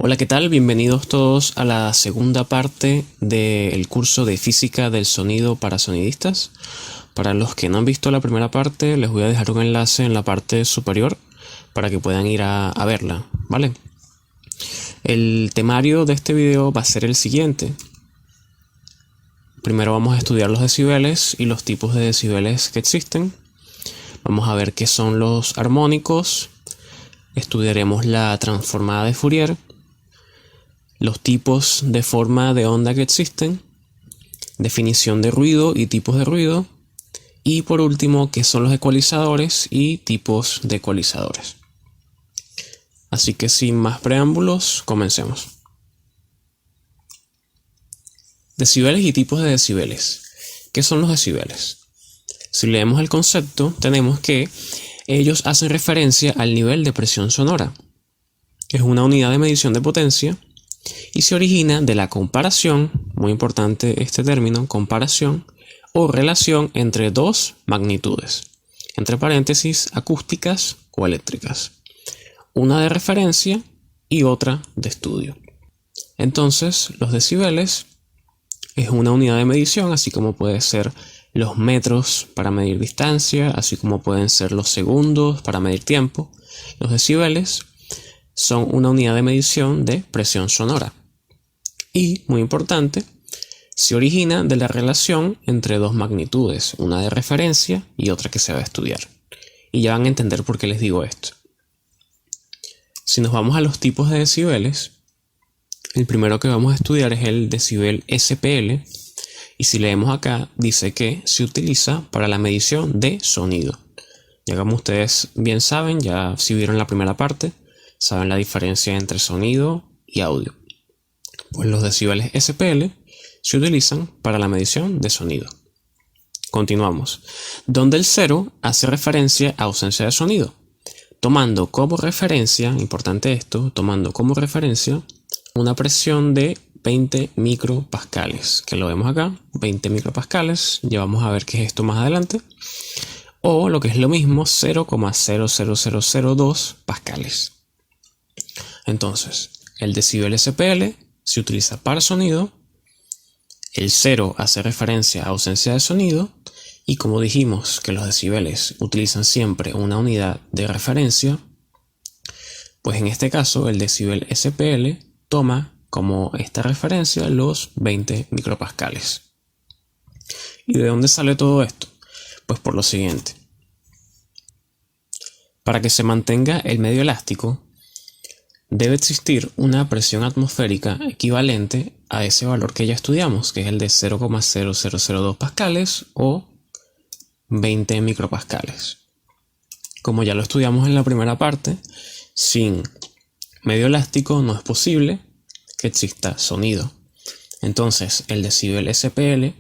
Hola, ¿qué tal? Bienvenidos todos a la segunda parte del curso de Física del Sonido para sonidistas. Para los que no han visto la primera parte, les voy a dejar un enlace en la parte superior para que puedan ir a verla, ¿vale? El temario de este video va a ser el siguiente. Primero vamos a estudiar los decibeles y los tipos de decibeles que existen. Vamos a ver qué son los armónicos. Estudiaremos la transformada de Fourier, los tipos de forma de onda que existen, definición de ruido y tipos de ruido, y por último, qué son los ecualizadores y tipos de ecualizadores. Así que sin más preámbulos, comencemos. Decibeles y tipos de decibeles. ¿Qué son los decibeles? Si leemos el concepto, tenemos que ellos hacen referencia al nivel de presión sonora. Es una unidad de medición de potencia y se origina de la comparación, muy importante este término, comparación o relación entre dos magnitudes, entre paréntesis, acústicas o eléctricas, una de referencia y otra de estudio. Entonces, los decibeles es una unidad de medición, así como puede ser los metros para medir distancia, así como pueden ser los segundos para medir tiempo. Los decibeles son una unidad de medición de presión sonora. Y, muy importante, se origina de la relación entre dos magnitudes, una de referencia y otra que se va a estudiar. Y ya van a entender por qué les digo esto. Si nos vamos a los tipos de decibeles, el primero que vamos a estudiar es el decibel SPL. Y si leemos acá, dice que se utiliza para la medición de sonido. Ya como ustedes bien saben, ya si vieron la primera parte, saben la diferencia entre sonido y audio. Pues los decibeles SPL se utilizan para la medición de sonido. Continuamos. Donde el 0 hace referencia a ausencia de sonido. Tomando como referencia, importante esto, tomando como referencia una presión de 20 micropascales, que lo vemos acá, 20 micropascales, ya vamos a ver qué es esto más adelante, o lo que es lo mismo, 0,00002 pascales. Entonces, el decibel SPL se utiliza para sonido, el 0 hace referencia a ausencia de sonido, y como dijimos que los decibeles utilizan siempre una unidad de referencia, pues en este caso el decibel SPL toma como esta referencia los 20 micropascales. ¿Y de dónde sale todo esto? Pues por lo siguiente. Para que se mantenga el medio elástico, debe existir una presión atmosférica equivalente a ese valor que ya estudiamos, que es el de 0,0002 pascales o 20 micropascales. Como ya lo estudiamos en la primera parte, sin medio elástico no es posible que exista sonido. Entonces, el decibel SPL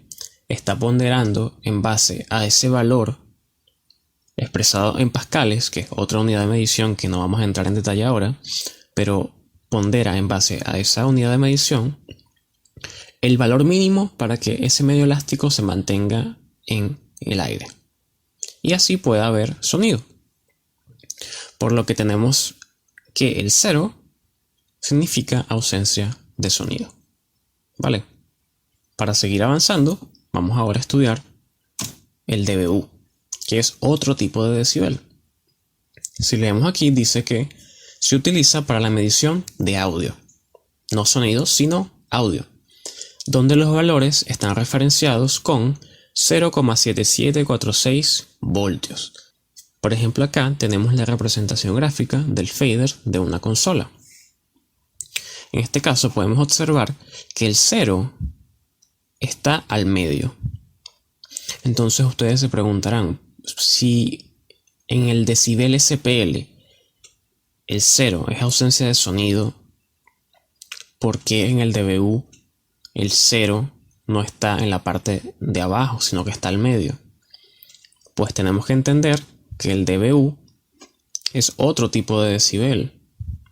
está ponderando en base a ese valor expresado en pascales, que es otra unidad de medición que no vamos a entrar en detalle ahora, pero pondera en base a esa unidad de medición el valor mínimo para que ese medio elástico se mantenga en el aire y así pueda haber sonido. Por lo que tenemos que el 0 significa ausencia de sonido. ¿Vale? Para seguir avanzando, vamos ahora a estudiar el dBu, que es otro tipo de decibel. Si leemos aquí, dice que se utiliza para la medición de audio, no sonido, sino audio, donde los valores están referenciados con 0,7746 voltios. Por ejemplo, acá tenemos la representación gráfica del fader de una consola. En este caso podemos observar que el 0 está al medio. Entonces ustedes se preguntarán, si en el decibel SPL el 0 es ausencia de sonido, ¿por qué en el dBu el 0 no está en la parte de abajo, sino que está al medio? Pues tenemos que entender que el dBu es otro tipo de decibel,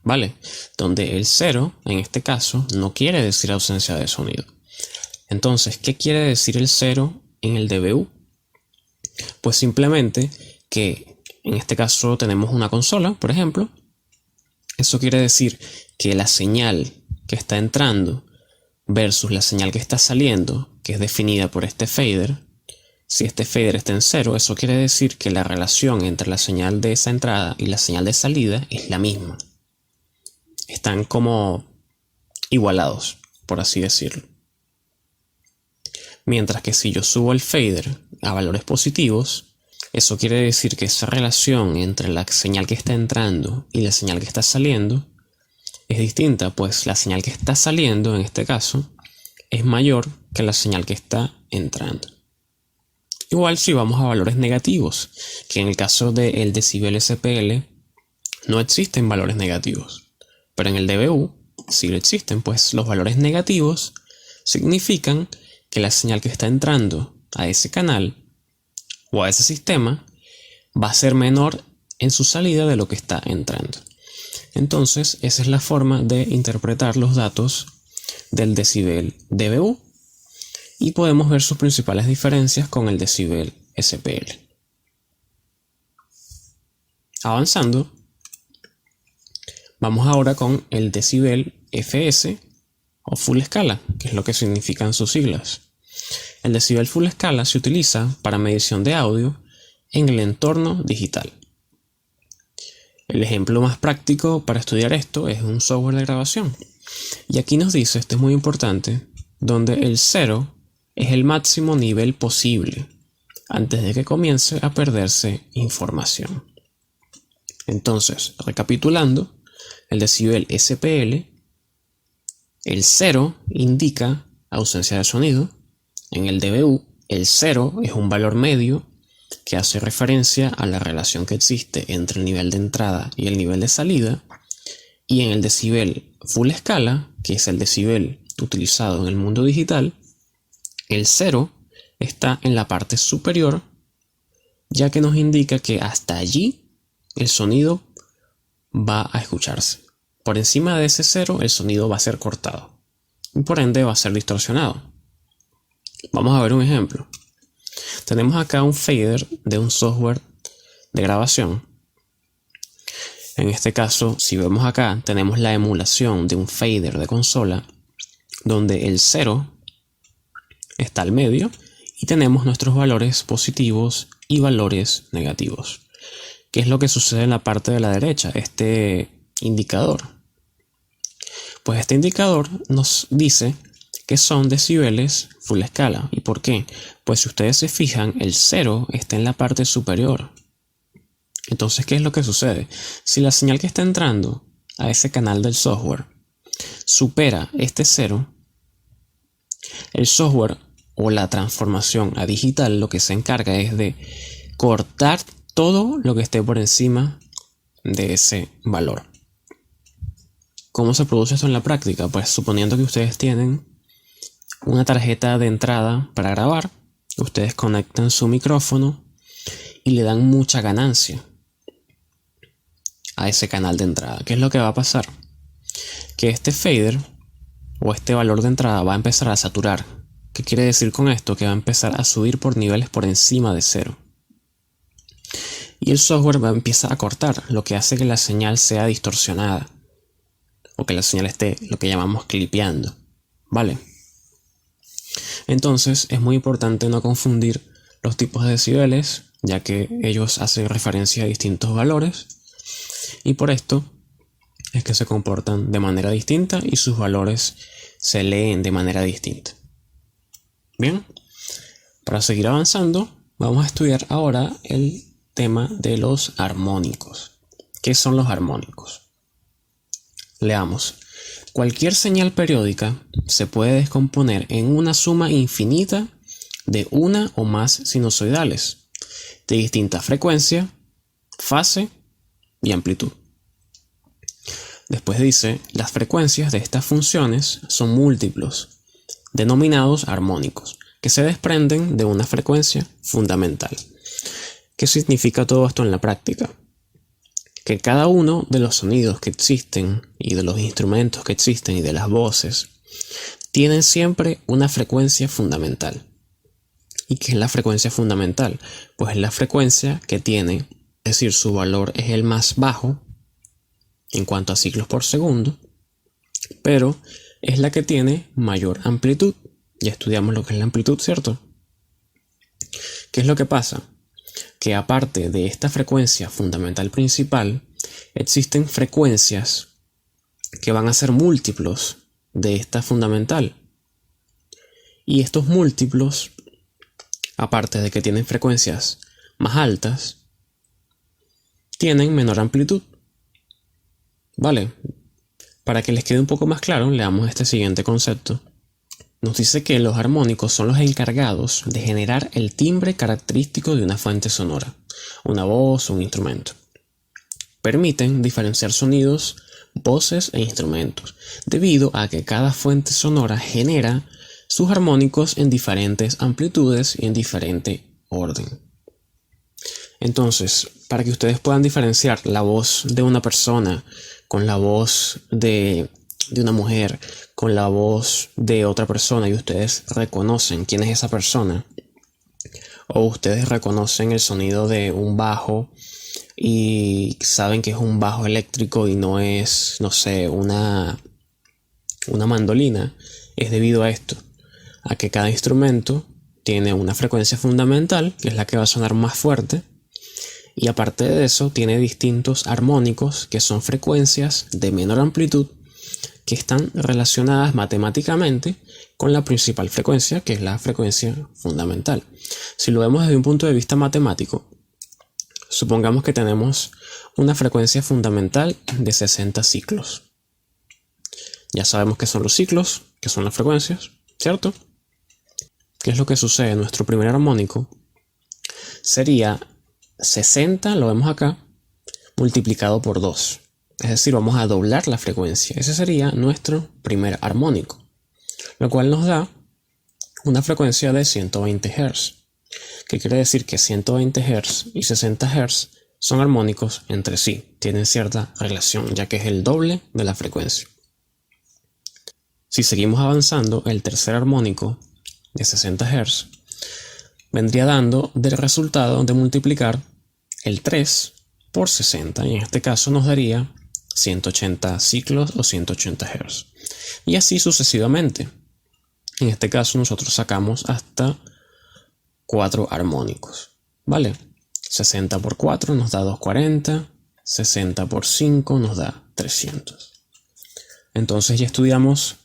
¿vale? Donde el 0, en este caso, no quiere decir ausencia de sonido. Entonces, ¿qué quiere decir el 0 en el dBu? Pues simplemente que en este caso tenemos una consola, por ejemplo, Eso quiere decir que la señal que está entrando versus la señal que está saliendo, que es definida por este fader, si este fader está en 0, eso quiere decir que la relación entre la señal de esa entrada y la señal de salida es la misma. Están como igualados, por así decirlo. Mientras que si yo subo el fader a valores positivos, eso quiere decir que esa relación entre la señal que está entrando y la señal que está saliendo es distinta, pues la señal que está saliendo, en este caso, es mayor que la señal que está entrando. Igual si vamos a valores negativos, que en el caso del decibel SPL no existen valores negativos, pero en el dBu sí lo existen, pues los valores negativos significan que la señal que está entrando a ese canal o a ese sistema va a ser menor en su salida de lo que está entrando. Entonces, esa es la forma de interpretar los datos del decibel dBu y podemos ver sus principales diferencias con el decibel SPL. Avanzando, vamos ahora con el decibel FS o full escala, que es lo que significan sus siglas. El decibel full escala se utiliza para medición de audio en el entorno digital. El ejemplo más práctico para estudiar esto es un software de grabación. Y aquí nos dice, esto es muy importante, donde el 0 es el máximo nivel posible antes de que comience a perderse información. Entonces, recapitulando, el decibel SPL, el 0 indica ausencia de sonido. En el dBu, el 0 es un valor medio que hace referencia a la relación que existe entre el nivel de entrada y el nivel de salida. Y en el decibel full escala, que es el decibel utilizado en el mundo digital, el 0 está en la parte superior, ya que nos indica que hasta allí el sonido va a escucharse. Por encima de ese 0 el sonido va a ser cortado y por ende va a ser distorsionado. Vamos a ver un ejemplo. Tenemos acá un fader de un software de grabación. En este caso, si vemos acá, tenemos la emulación de un fader de consola donde el 0 está al medio y tenemos nuestros valores positivos y valores negativos. ¿Qué es lo que sucede en la parte de la derecha? Este indicador. Pues este indicador nos dice que son decibeles full escala. ¿Y por qué? Pues si ustedes se fijan, el 0 está en la parte superior. Entonces, ¿qué es lo que sucede? Si la señal que está entrando a ese canal del software supera este 0, el software o la transformación a digital lo que se encarga es de cortar todo lo que esté por encima de ese valor. ¿Cómo se produce esto en la práctica? Pues suponiendo que ustedes tienen una tarjeta de entrada para grabar, ustedes conectan su micrófono y le dan mucha ganancia a ese canal de entrada. ¿Qué es lo que va a pasar? Que este fader o este valor de entrada va a empezar a saturar. ¿Qué quiere decir con esto? Que va a empezar a subir por niveles por encima de 0. Y el software va a empezar a cortar, lo que hace que la señal sea distorsionada o que la señal esté lo que llamamos clipeando, ¿vale? Entonces es muy importante no confundir los tipos de decibeles, ya que ellos hacen referencia a distintos valores y por esto es que se comportan de manera distinta y sus valores se leen de manera distinta. Bien, para seguir avanzando, vamos a estudiar ahora el tema de los armónicos. ¿Qué son los armónicos? Leamos. Cualquier señal periódica se puede descomponer en una suma infinita de una o más sinusoidales de distinta frecuencia, fase y amplitud. Después dice, las frecuencias de estas funciones son múltiplos, denominados armónicos, que se desprenden de una frecuencia fundamental. ¿Qué significa todo esto en la práctica? Que cada uno de los sonidos que existen y de los instrumentos que existen y de las voces tienen siempre una frecuencia fundamental. ¿Y qué es la frecuencia fundamental? Pues es la frecuencia que tiene, es decir, su valor es el más bajo en cuanto a ciclos por segundo, pero es la que tiene mayor amplitud. Ya estudiamos lo que es la amplitud, ¿cierto? ¿Qué es lo que pasa? Que aparte de esta frecuencia fundamental principal, existen frecuencias que van a ser múltiplos de esta fundamental. Y estos múltiplos, aparte de que tienen frecuencias más altas, tienen menor amplitud. Vale, para que les quede un poco más claro, leamos este siguiente concepto. Nos dice que los armónicos son los encargados de generar el timbre característico de una fuente sonora, una voz o un instrumento. Permiten diferenciar sonidos, voces e instrumentos, debido a que cada fuente sonora genera sus armónicos en diferentes amplitudes y en diferente orden. Entonces, para que ustedes puedan diferenciar la voz de una persona con la voz de una mujer, con la voz de otra persona, y ustedes reconocen quién es esa persona, o ustedes reconocen el sonido de un bajo y saben que es un bajo eléctrico y no es, no sé, una mandolina, es debido a esto, a que cada instrumento tiene una frecuencia fundamental, que es la que va a sonar más fuerte, y aparte de eso tiene distintos armónicos, que son frecuencias de menor amplitud, que están relacionadas matemáticamente con la principal frecuencia, que es la frecuencia fundamental. Si lo vemos desde un punto de vista matemático, supongamos que tenemos una frecuencia fundamental de 60 ciclos. Ya sabemos qué son los ciclos, qué son las frecuencias, ¿cierto? ¿Qué es lo que sucede? Nuestro primer armónico sería 60, lo vemos acá, multiplicado por 2. Es decir, vamos a doblar la frecuencia. Ese sería nuestro primer armónico, lo cual nos da una frecuencia de 120 Hz. ¿Qué quiere decir? Que 120 Hz y 60 Hz son armónicos entre sí, tienen cierta relación, ya que es el doble de la frecuencia. Si seguimos avanzando, el tercer armónico de 60 Hz vendría dando del resultado de multiplicar el 3 por 60, y en este caso nos daría 180 ciclos o 180 Hz. Y así sucesivamente. En este caso nosotros sacamos hasta 4 armónicos, ¿vale? 60 por 4 nos da 240, 60 por 5 nos da 300. Entonces ya estudiamos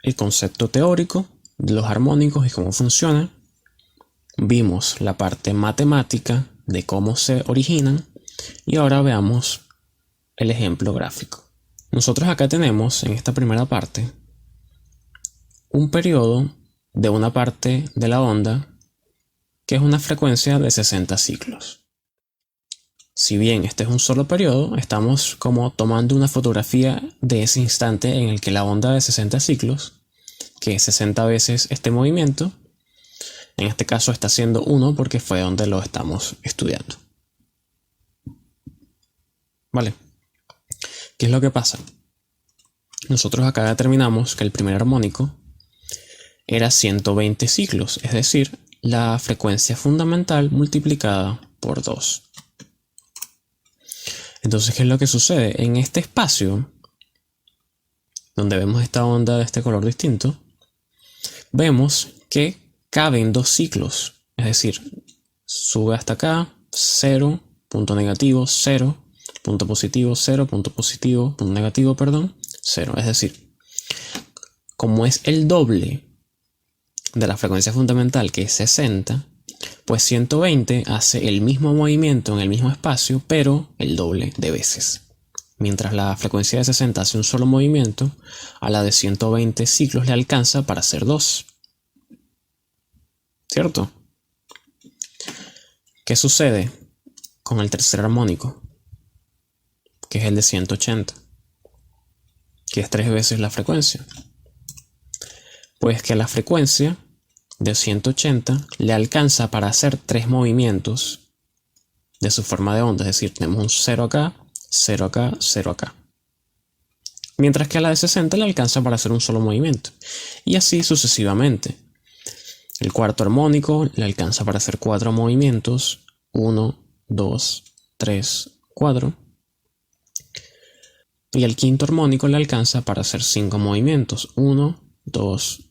el concepto teórico de los armónicos y cómo funciona. Vimos la parte matemática de cómo se originan y ahora veamos el ejemplo gráfico. Nosotros acá tenemos en esta primera parte un periodo de una parte de la onda que es una frecuencia de 60 ciclos. Si bien este es un solo periodo, estamos como tomando una fotografía de ese instante en el que la onda de 60 ciclos, que es 60 veces este movimiento, en este caso está siendo 1 porque fue donde lo estamos estudiando. ¿Vale? ¿Qué es lo que pasa? Nosotros acá determinamos que el primer armónico era 120 ciclos, es decir, la frecuencia fundamental multiplicada por 2. Entonces, ¿qué es lo que sucede? En este espacio, donde vemos esta onda de este color distinto, vemos que caben 2 ciclos, es decir, sube hasta acá, 0, punto negativo, 0, punto positivo, 0, punto positivo, punto negativo, perdón, 0. Es decir, como es el doble de la frecuencia fundamental, que es 60, pues 120 hace el mismo movimiento en el mismo espacio, pero el doble de veces. Mientras la frecuencia de 60 hace un solo movimiento, a la de 120 ciclos le alcanza para hacer 2. ¿Cierto? ¿Qué sucede con el tercer armónico? Que es el de 180, que es 3 veces la frecuencia. Pues que la frecuencia de 180 le alcanza para hacer 3 movimientos de su forma de onda, es decir, tenemos un 0 acá, 0 acá, 0 acá. Mientras que a la de 60 le alcanza para hacer un solo movimiento. Y así sucesivamente. El cuarto armónico le alcanza para hacer 4 movimientos, 1, 2, 3, 4. y el quinto armónico le alcanza para hacer 5 movimientos. 1, 2,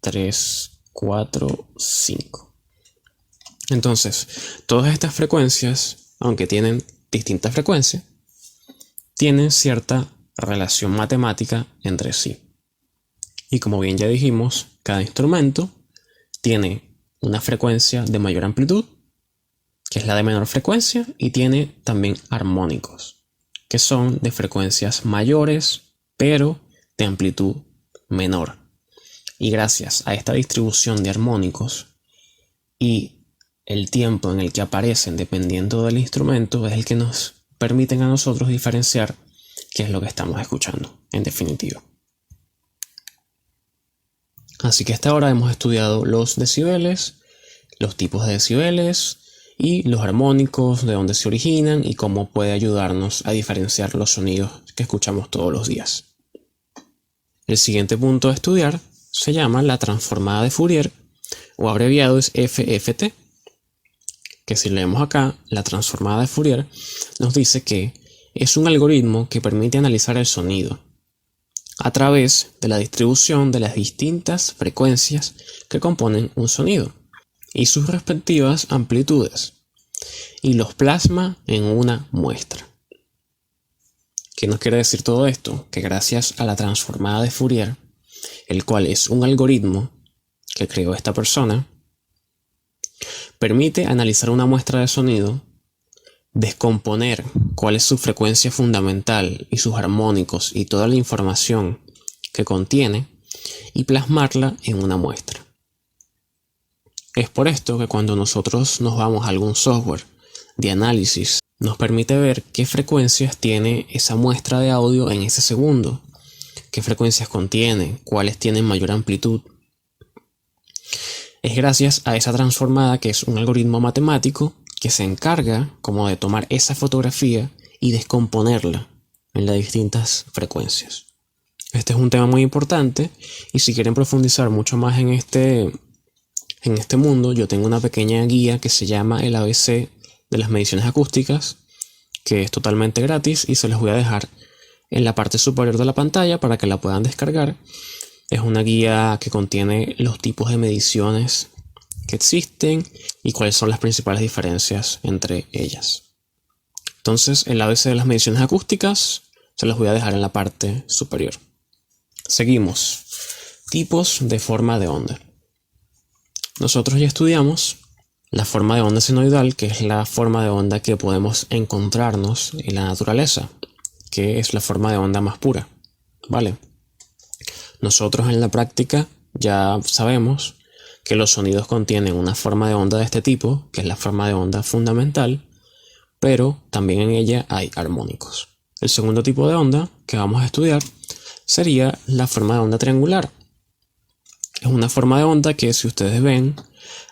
3, 4, 5. Entonces, todas estas frecuencias, aunque tienen distintas frecuencias, tienen cierta relación matemática entre sí. Y como bien ya dijimos, cada instrumento tiene una frecuencia de mayor amplitud, que es la de menor frecuencia, y tiene también armónicos, que son de frecuencias mayores, pero de amplitud menor. Y gracias a esta distribución de armónicos y el tiempo en el que aparecen dependiendo del instrumento es el que nos permiten a nosotros diferenciar qué es lo que estamos escuchando, en definitiva. Así que hasta ahora hemos estudiado los decibeles, los tipos de decibeles y los armónicos, de dónde se originan y cómo puede ayudarnos a diferenciar los sonidos que escuchamos todos los días. El siguiente punto a estudiar se llama la transformada de Fourier, o abreviado es FFT, que si leemos acá, la transformada de Fourier nos dice que es un algoritmo que permite analizar el sonido a través de la distribución de las distintas frecuencias que componen un sonido y sus respectivas amplitudes, y los plasma en una muestra. ¿Qué nos quiere decir todo esto? Que gracias a la transformada de Fourier, el cual es un algoritmo que creó esta persona, permite analizar una muestra de sonido, descomponer cuál es su frecuencia fundamental y sus armónicos y toda la información que contiene y plasmarla en una muestra. Es por esto que cuando nosotros nos vamos a algún software de análisis, nos permite ver qué frecuencias tiene esa muestra de audio en ese segundo, qué frecuencias contiene, cuáles tienen mayor amplitud. Es gracias a esa transformada, que es un algoritmo matemático que se encarga como de tomar esa fotografía y descomponerla en las distintas frecuencias. Este es un tema muy importante y si quieren profundizar mucho más en este mundo, yo tengo una pequeña guía que se llama el ABC de las mediciones acústicas, que es totalmente gratis y se los voy a dejar en la parte superior de la pantalla para que la puedan descargar. Es una guía que contiene los tipos de mediciones que existen y cuáles son las principales diferencias entre ellas. Entonces, el ABC de las mediciones acústicas se los voy a dejar en la parte superior. Seguimos. Tipos de forma de onda. Nosotros ya estudiamos la forma de onda senoidal, que es la forma de onda que podemos encontrarnos en la naturaleza, que es la forma de onda más pura, ¿vale? Nosotros en la práctica ya sabemos que los sonidos contienen una forma de onda de este tipo, que es la forma de onda fundamental, pero también en ella hay armónicos. El segundo tipo de onda que vamos a estudiar sería la forma de onda triangular. Es una forma de onda que, si ustedes ven,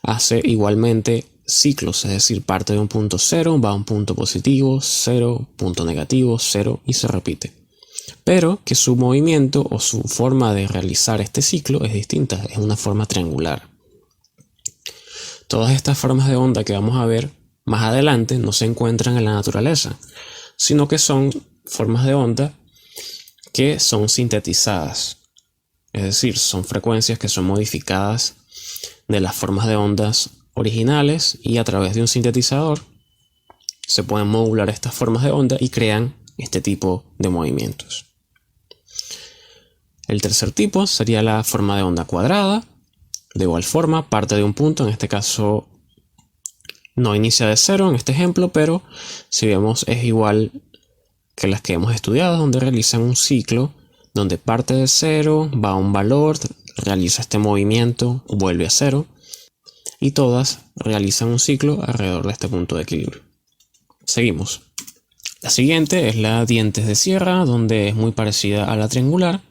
hace igualmente ciclos, es decir, parte de un punto cero, va a un punto positivo, cero, punto negativo, cero y se repite. Pero que su movimiento o su forma de realizar este ciclo es distinta, es una forma triangular. Todas estas formas de onda que vamos a ver más adelante no se encuentran en la naturaleza, sino que son formas de onda que son sintetizadas. Es decir, son frecuencias que son modificadas de las formas de ondas originales y a través de un sintetizador se pueden modular estas formas de onda y crean este tipo de movimientos. El tercer tipo sería la forma de onda cuadrada. De igual forma, parte de un punto, en este caso no inicia de cero en este ejemplo, pero si vemos es igual que las que hemos estudiado, donde realizan un ciclo donde parte de cero, va a un valor, realiza este movimiento, vuelve a cero, y todas realizan un ciclo alrededor de este punto de equilibrio. Seguimos. La siguiente es la dientes de sierra, donde es muy parecida a la triangular,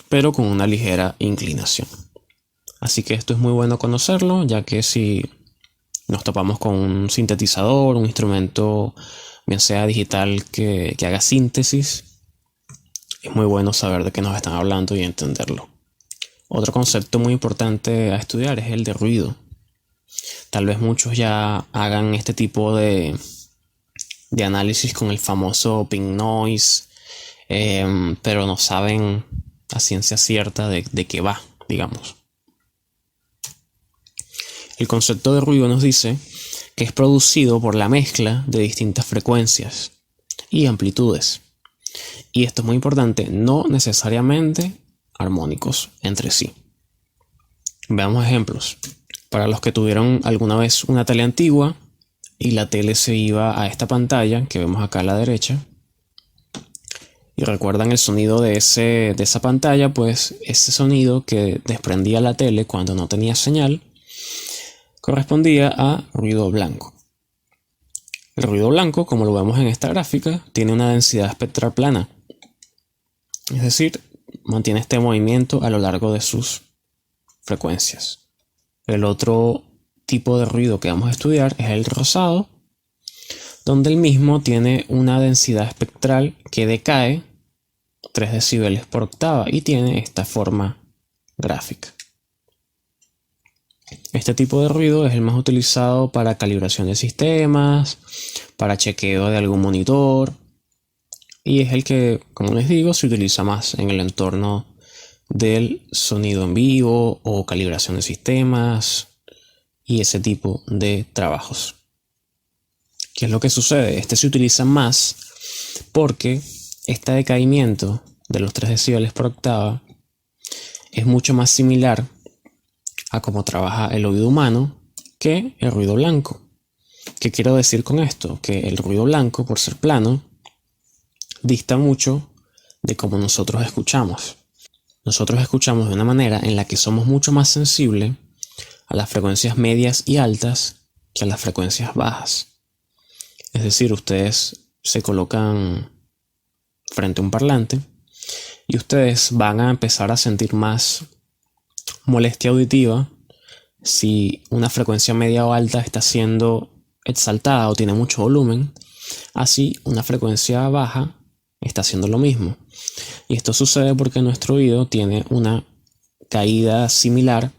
pero con una ligera inclinación. Así que esto es muy bueno conocerlo, ya que si nos topamos con un sintetizador, un instrumento, bien sea digital, que haga síntesis, es muy bueno saber de qué nos están hablando y entenderlo. Otro concepto muy importante a estudiar es el de ruido. Tal vez muchos ya hagan este tipo de análisis con el famoso pink noise pero no saben a ciencia cierta de qué va, digamos. El concepto de ruido nos dice que es producido por la mezcla de distintas frecuencias y amplitudes. Y esto es muy importante, no necesariamente armónicos entre sí. Veamos ejemplos. Para los que tuvieron alguna vez una tele antigua y la tele se iba a esta pantalla que vemos acá a la derecha, y recuerdan el sonido de esa pantalla, pues ese sonido que desprendía la tele cuando no tenía señal correspondía a ruido blanco. El ruido blanco, como lo vemos en esta gráfica, tiene una densidad espectral plana, es decir, mantiene este movimiento a lo largo de sus frecuencias. El otro tipo de ruido que vamos a estudiar es el rosado, donde el mismo tiene una densidad espectral que decae 3 decibeles por octava y tiene esta forma gráfica. Este tipo de ruido es el más utilizado para calibración de sistemas, para chequeo de algún monitor, y es el que, como les digo, se utiliza más en el entorno del sonido en vivo o calibración de sistemas y ese tipo de trabajos. ¿Qué es lo que sucede? Este se utiliza más porque este decaimiento de los 3 decibeles por octava es mucho más similar a cómo trabaja el oído humano que el ruido blanco. ¿Qué quiero decir con esto? Que el ruido blanco, por ser plano, dista mucho de cómo nosotros escuchamos. Nosotros escuchamos de una manera en la que somos mucho más sensibles a las frecuencias medias y altas que a las frecuencias bajas. Es decir, ustedes se colocan frente a un parlante y ustedes van a empezar a sentir más molestia auditiva si una frecuencia media o alta está siendo exaltada o tiene mucho volumen, así una frecuencia baja está haciendo lo mismo. Y esto sucede porque nuestro oído tiene una caída similar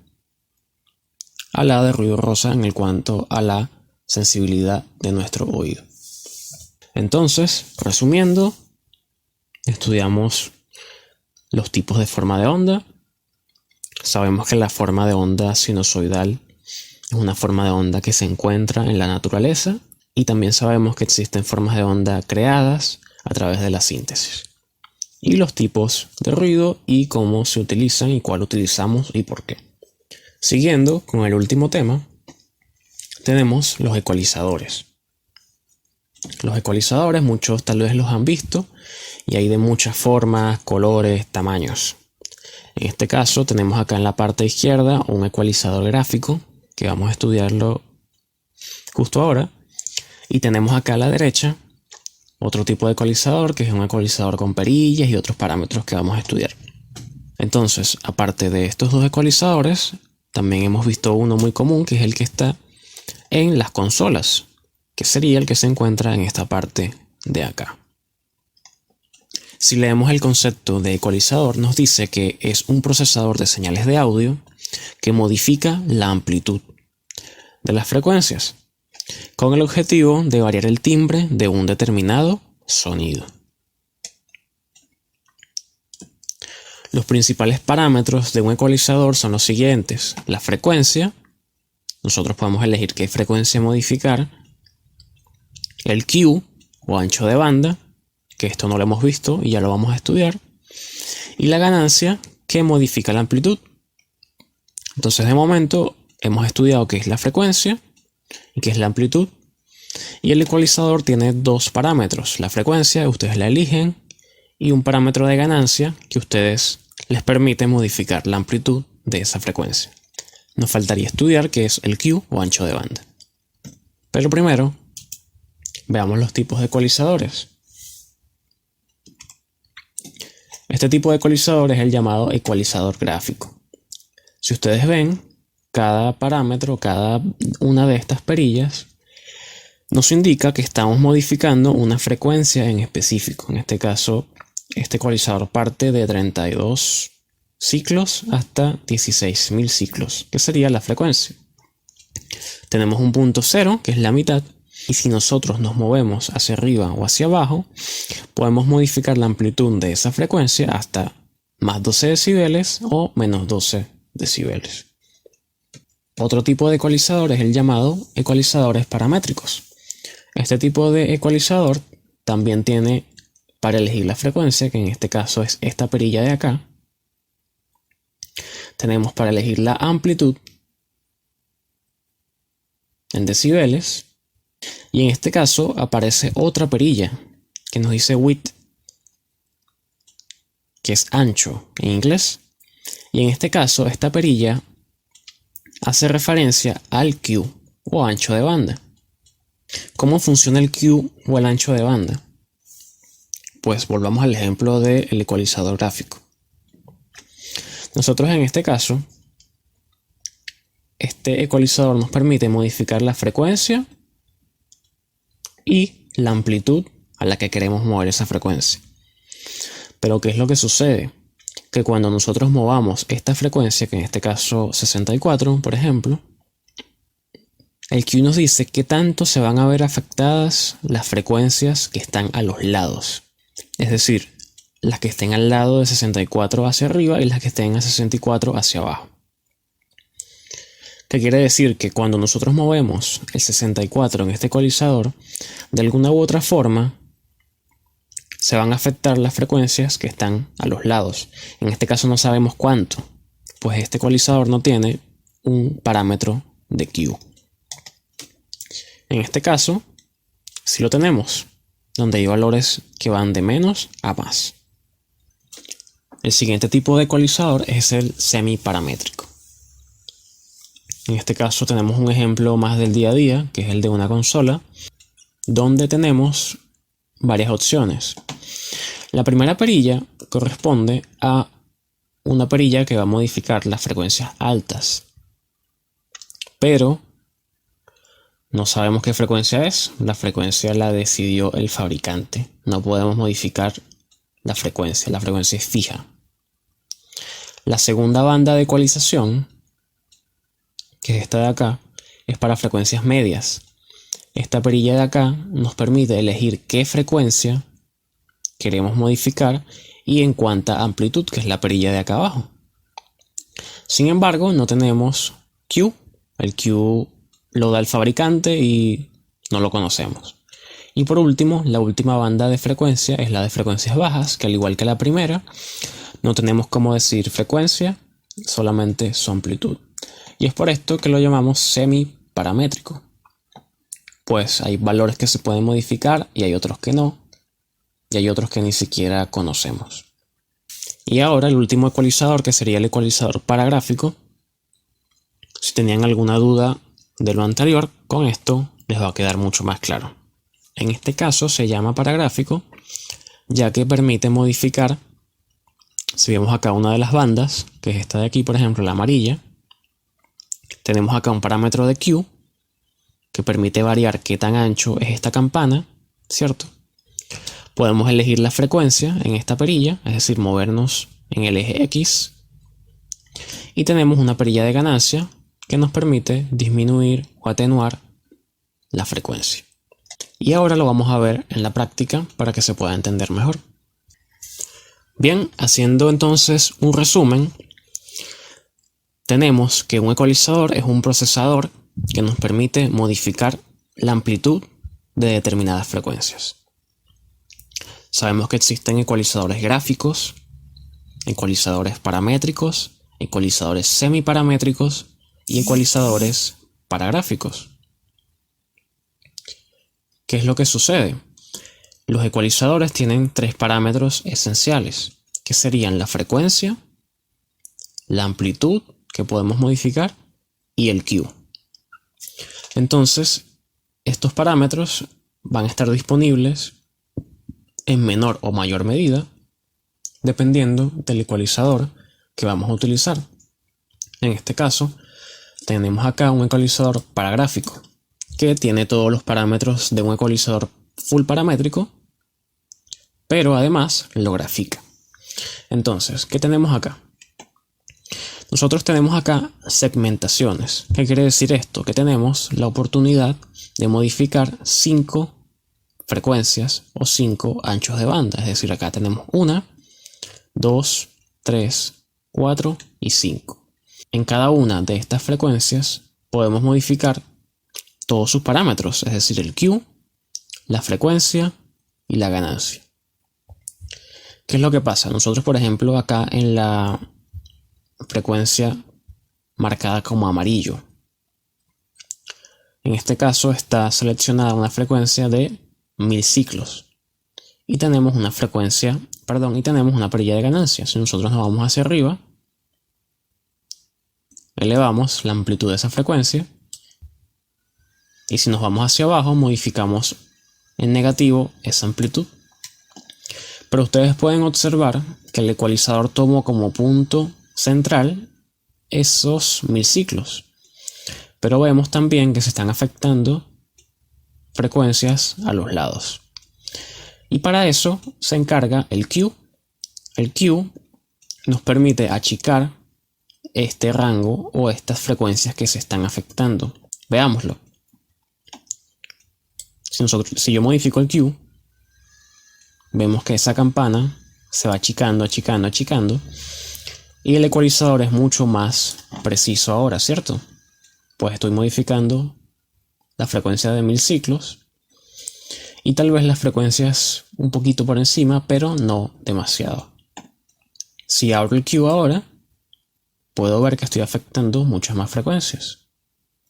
a la de ruido rosa en cuanto a la sensibilidad de nuestro oído. Entonces, resumiendo, estudiamos los tipos de forma de onda. Sabemos que la forma de onda sinusoidal es una forma de onda que se encuentra en la naturaleza, y también sabemos que existen formas de onda creadas a través de la síntesis. Y los tipos de ruido y cómo se utilizan y cuál utilizamos y por qué. Siguiendo con el último tema, tenemos los ecualizadores. Los ecualizadores, muchos tal vez los han visto, y hay de muchas formas, colores, tamaños. En este caso tenemos acá en la parte izquierda un ecualizador gráfico, que vamos a estudiarlo justo ahora. Y tenemos acá a la derecha otro tipo de ecualizador, que es un ecualizador con perillas y otros parámetros que vamos a estudiar. Entonces, aparte de estos dos ecualizadores, también hemos visto uno muy común, que es el que está en las consolas, que sería el que se encuentra en esta parte de acá. Si leemos el concepto de ecualizador, nos dice que es un procesador de señales de audio que modifica la amplitud de las frecuencias con el objetivo de variar el timbre de un determinado sonido. Los principales parámetros de un ecualizador son los siguientes: la frecuencia, nosotros podemos elegir qué frecuencia modificar; el Q o ancho de banda, que esto no lo hemos visto y ya lo vamos a estudiar; y la ganancia, que modifica la amplitud. Entonces, de momento hemos estudiado qué es la frecuencia y qué es la amplitud, y el ecualizador tiene dos parámetros: la frecuencia, ustedes la eligen, y un parámetro de ganancia que ustedes les permite modificar la amplitud de esa frecuencia. Nos faltaría estudiar qué es el Q o ancho de banda. Pero primero, veamos los tipos de ecualizadores. Este tipo de ecualizador es el llamado ecualizador gráfico. Si ustedes ven, cada parámetro, cada una de estas perillas nos indica que estamos modificando una frecuencia en específico. En este caso, este ecualizador parte de 32 ciclos hasta 16.000 ciclos, que sería la frecuencia. Tenemos un punto cero, que es la mitad, Y si nosotros nos movemos hacia arriba o hacia abajo, podemos modificar la amplitud de esa frecuencia hasta más 12 decibeles o menos 12 decibeles. Otro tipo de ecualizador es el llamado ecualizadores paramétricos. Este tipo de ecualizador también tiene para elegir la frecuencia, que en este caso es esta perilla de acá. Tenemos para elegir la amplitud en decibeles. Y en este caso aparece otra perilla que nos dice width, que es ancho en inglés. Y en este caso esta perilla hace referencia al Q o ancho de banda. ¿Cómo funciona el Q o el ancho de banda? Pues volvamos al ejemplo del ecualizador gráfico. Nosotros en este caso, este ecualizador nos permite modificar la frecuencia y la amplitud a la que queremos mover esa frecuencia. Pero ¿qué es lo que sucede? Que cuando nosotros movamos esta frecuencia, que en este caso 64, por ejemplo, el Q nos dice qué tanto se van a ver afectadas las frecuencias que están a los lados. Es decir, las que estén al lado de 64 hacia arriba y las que estén a 64 hacia abajo. ¿Qué quiere decir? Que cuando nosotros movemos el 64 en este ecualizador, de alguna u otra forma, se van a afectar las frecuencias que están a los lados. En este caso no sabemos cuánto, pues este ecualizador no tiene un parámetro de Q. En este caso, sí lo tenemos, donde hay valores que van de menos a más. El siguiente tipo de ecualizador es el semiparamétrico. En este caso tenemos un ejemplo más del día a día, que es el de una consola, donde tenemos varias opciones. La primera perilla corresponde a una perilla que va a modificar las frecuencias altas, pero no sabemos qué frecuencia es. La frecuencia la decidió el fabricante. No podemos modificar la frecuencia es fija. La segunda banda de ecualización, que es esta de acá, es para frecuencias medias. Esta perilla de acá nos permite elegir qué frecuencia queremos modificar y en cuánta amplitud, que es la perilla de acá abajo. Sin embargo, no tenemos Q. El Q lo da el fabricante y no lo conocemos. Y por último, la última banda de frecuencia es la de frecuencias bajas, que al igual que la primera, no tenemos cómo decir frecuencia, solamente su amplitud. Y es por esto que lo llamamos semiparamétrico. Pues hay valores que se pueden modificar y hay otros que no. Y hay otros que ni siquiera conocemos. Y ahora el último ecualizador, que sería el ecualizador paragráfico. Si tenían alguna duda de lo anterior, con esto les va a quedar mucho más claro. En este caso se llama paragráfico, ya que permite modificar, si vemos acá una de las bandas, que es esta de aquí, por ejemplo, la amarilla, tenemos acá un parámetro de Q, que permite variar qué tan ancho es esta campana, ¿cierto? Podemos elegir la frecuencia en esta perilla, es decir, movernos en el eje X. Y tenemos una perilla de ganancia que nos permite disminuir o atenuar la frecuencia. Y ahora lo vamos a ver en la práctica para que se pueda entender mejor. Bien, haciendo entonces un resumen, tenemos que un ecualizador es un procesador que nos permite modificar la amplitud de determinadas frecuencias. Sabemos que existen ecualizadores gráficos, ecualizadores paramétricos, ecualizadores semiparamétricos y ecualizadores paragráficos. ¿Qué es lo que sucede? Los ecualizadores tienen tres parámetros esenciales, que serían la frecuencia, la amplitud, que podemos modificar, y el Q. Entonces, estos parámetros van a estar disponibles en menor o mayor medida, dependiendo del ecualizador que vamos a utilizar. En este caso, tenemos acá un ecualizador paragráfico, que tiene todos los parámetros de un ecualizador full paramétrico, pero además lo grafica. Entonces, ¿qué tenemos acá? Nosotros tenemos acá segmentaciones. ¿Qué quiere decir esto? Que tenemos la oportunidad de modificar 5 frecuencias o 5 anchos de banda. Es decir, acá tenemos 1, 2, 3, 4 y 5. En cada una de estas frecuencias podemos modificar todos sus parámetros, es decir, el Q, la frecuencia y la ganancia. ¿Qué es lo que pasa? Nosotros, por ejemplo, acá en la frecuencia marcada como amarillo, en este caso está seleccionada una frecuencia de 1000 ciclos y tenemos una frecuencia, y tenemos una perilla de ganancia. Si nosotros nos vamos hacia arriba, elevamos la amplitud de esa frecuencia, y si nos vamos hacia abajo, modificamos en negativo esa amplitud. Pero ustedes pueden observar que el ecualizador tomó como punto central esos 1000 ciclos. Pero vemos también que se están afectando frecuencias a los lados. Y para eso se encarga el Q. El Q nos permite achicar este rango o estas frecuencias que se están afectando. Veámoslo. Si yo modifico el Q, vemos que esa campana se va achicando, achicando, achicando. Y el ecualizador es mucho más preciso ahora, ¿cierto? Pues estoy modificando la frecuencia de 1000 ciclos. Y tal vez las frecuencias un poquito por encima, pero no demasiado. Si abro el Q ahora, puedo ver que estoy afectando muchas más frecuencias.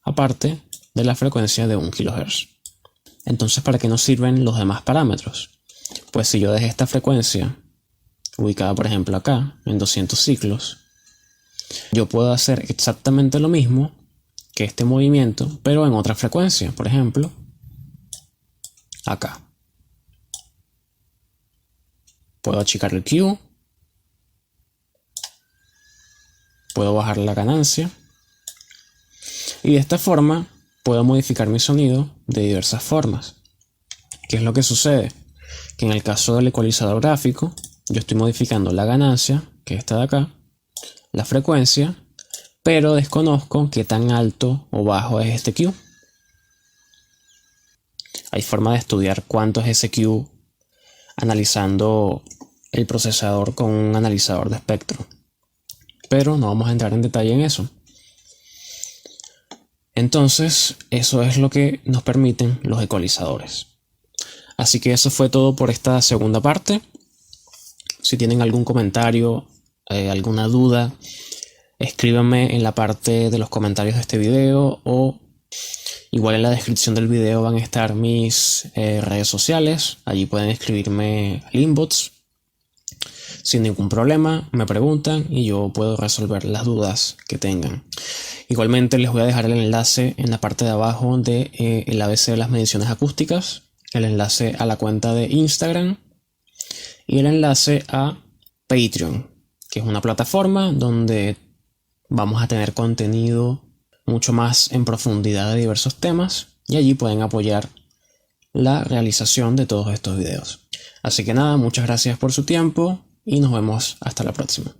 Aparte de la frecuencia de 1 kHz. Entonces, ¿para qué nos sirven los demás parámetros? Pues si yo dejé esta frecuencia ubicada, por ejemplo, acá, en 200 ciclos, yo puedo hacer exactamente lo mismo que este movimiento, pero en otra frecuencia. Por ejemplo, acá. Puedo achicar el Q. Puedo bajar la ganancia. Y de esta forma puedo modificar mi sonido de diversas formas. ¿Qué es lo que sucede? Que en el caso del ecualizador gráfico, yo estoy modificando la ganancia, que es esta de acá, la frecuencia, pero desconozco qué tan alto o bajo es este Q. Hay forma de estudiar cuánto es ese Q analizando el procesador con un analizador de espectro, pero no vamos a entrar en detalle en eso. Entonces, eso es lo que nos permiten los ecualizadores. Así que eso fue todo por esta segunda parte. Si tienen algún comentario, alguna duda, escríbanme en la parte de los comentarios de este video, o igual en la descripción del video van a estar mis redes sociales. Allí pueden escribirme al inbox sin ningún problema, me preguntan y yo puedo resolver las dudas que tengan. Igualmente les voy a dejar el enlace en la parte de abajo de el ABC de las mediciones acústicas, el enlace a la cuenta de Instagram y el enlace a Patreon, que es una plataforma donde vamos a tener contenido mucho más en profundidad de diversos temas, y allí pueden apoyar la realización de todos estos videos. Así que nada, muchas gracias por su tiempo y nos vemos hasta la próxima.